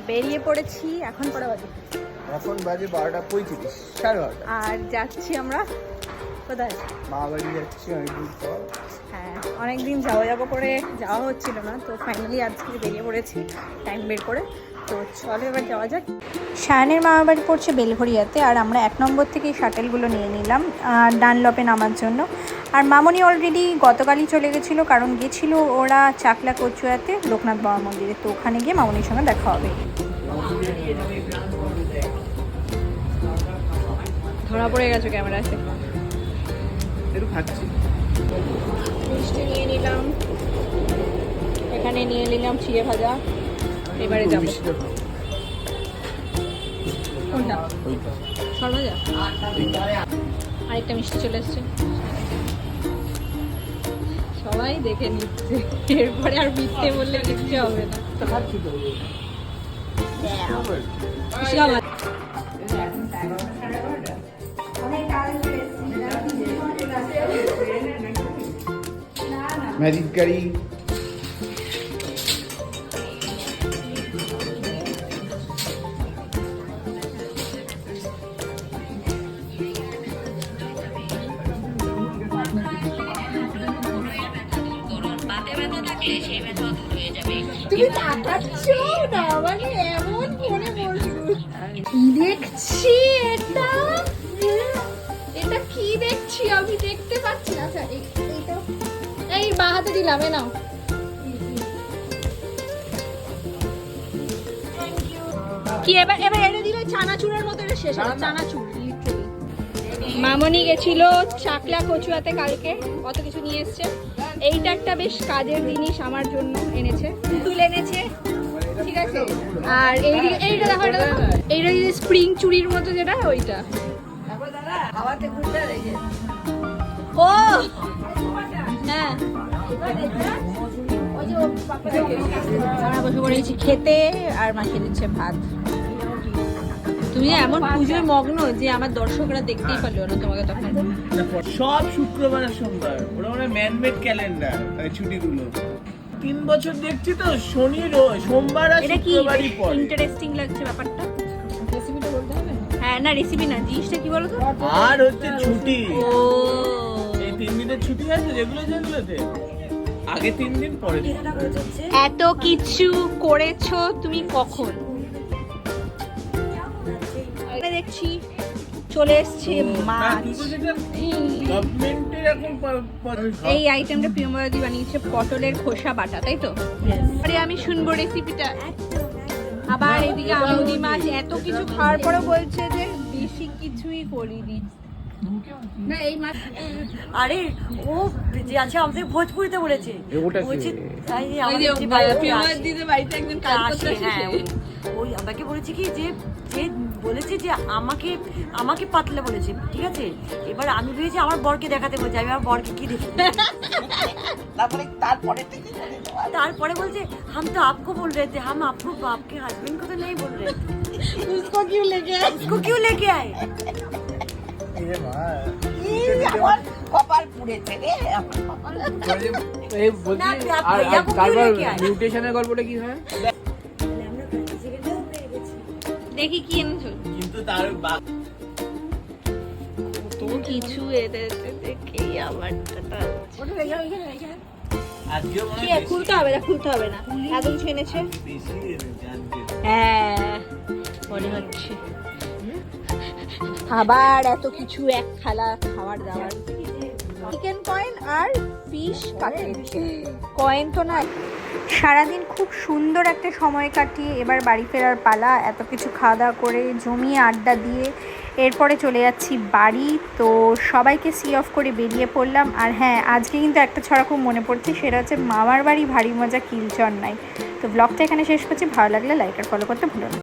বেরিয়ে পড়েছি। এখন পরে বাজে 12:35, 12:30। আর যাচ্ছি আমরা কোথায়? মামাবাড়ি যাচ্ছি অনেকদিন পর। হ্যাঁ, অনেকদিন যাবো করে যাওয়া হচ্ছিল না, তো ফাইনালি আজকে বেরিয়ে পড়েছি টাইম বের করে। তো চলো এবার যাওয়া যাক। সায়নের মামাবাড়ি পড়ছে বেলঘরিয়াতে, আর আমরা 1 নম্বর থেকে শাটেলগুলো নিয়ে নিলাম ডানলপে নামার জন্য। আর মামনি অলরেডি গতকালই চলে গেছিলো, কারণ গেছিলো ওরা চাকলা কচুয়াতে লোকনাথ বাবা মন্দিরে। তো ওখানে গিয়ে মামনির সঙ্গে দেখা হবে। ধরা পড়ে গেছো ক্যামেরাতে। একটু খাচ্ছি, মিষ্টি নিয়ে নিলাম, এখানে নিয়ে নিলাম চিড়ে ভাজা। এবারে যাবো কোনটা? সরভাজা। আরেকটা মিষ্টি চলে এসছে, সবাই দেখে নিচ্ছে। এরপরে আর মিথ্যে বললে কিচ্ছু হবে না। ম্যাজিক গাড়ি। তুমি তাকাচ্ছ না মানে এমন মনে কি দেখছি? এটা কি দেখছি আমি দেখতে পাচ্ছি না। আচ্ছা এই বা হাতে দিলাম, এ নাও। কি এবার এনে দিলে চানাচুরের মতো এটা শেষ হবে। চানাচুর মামনি গেছিল চাকলা কচুয়াতে কালকে, কত কিছু নিয়ে এসছে। এইটা একটা বেশ কাজের জিনিস আমার জন্য এনেছে, তুলে এনেছে, ঠিক আছে। আর এইটা দেখো, এইটা স্প্রিং চুরির মতো যেটা, ওইটা। ও হ্যাঁ, আমরা বসে পড়েছি খেতে, আর মাখিয়ে দিচ্ছে ভাত। তুমি এমন পুজোয় মগ্ন যে আমার দর্শকরা দেখতেই পারলো না তোমাকে তখন। সব শুক্রবার আর সোমবার, ওরা মানে ম্যানমেড ক্যালেন্ডার ছুটিগুলো। 3 বছর দেখছি তো শনি সোমবার আর শুক্রবারই পড়ে। ইন্টারেস্টিং লাগছে ব্যাপারটা। রেসিপিটা বলতে হবে? হ্যাঁ, না রেসিপি না, জিনিসটা কি বলো তো? আর হচ্ছে ছুটি। ও এই 3 দিনের ছুটি আছে যেগুলোতে আগে 3 দিন পরে। এত কিছু করেছো তুমি কখন? দেখছি চলে এসছে মাছ। এই আইটেমটা প্রিয়মদি বানিয়েছে, পটলের খোসা বাটা, তাই তো? আরে আমি শুনবো রেসিপিটা। আবার এদিকে আমুদি মাছ। এত কিছু খাওয়ার পরে বলছে যে বেশি কিছুই করিনি। না এই মাছ, আরে ও যে আছে আমাদের ভোজপুরিতে বলেছে, বলছে তাই বাড়িতে একজন কাজ করতে হ্যাঁ, ওই আমাকে বলেছে কি যে বলেছে যে আমাকে পাতলা বলেছে, ঠিক আছে। এবার আমি ভেবেছি আমার বরকে দেখাতে বলছে, আমি আমার বরকে কি দেখি। তারপরে বলছে হাম তো আপকো বল রহে থে, হাম আপকো आपके हस्बैंड को तो नहीं बोल रहे थे, उसको क्यों लेके आए? মিউটেশনের গল্পটা কি হয় দেখি কি এনেছো। কিন্তু তার তো কিছু এনেছে দেখি আমারটা। আজকেও মনে কি খুলতে হবে না, এত কিছু এনেছে। হ্যাঁ মনে হচ্ছে আবার এত কিছু এক খালা খাবার দাবার। চিকেন কয়েন আর ফিশ কাটলেট। কয়েন তো না। সারাদিন খুব সুন্দর একটা সময় কাটিয়ে এবার বাড়ি ফেরার পালা। এত কিছু খাওয়া দাওয়া করে জমিয়ে আড্ডা দিয়ে এরপরে চলে যাচ্ছি বাড়ি। তো সবাইকে সি অফ করে বেরিয়ে পড়লাম। আর হ্যাঁ, আজকে কিন্তু একটা ছড়া খুব মনে পড়ছে, সেটা হচ্ছে মামার বাড়ি ভারী মজা কিলচর নাই। তো ব্লগটা এখানে শেষ করছি। ভালো লাগলে লাইক আর ফলো করতে ভুলো না।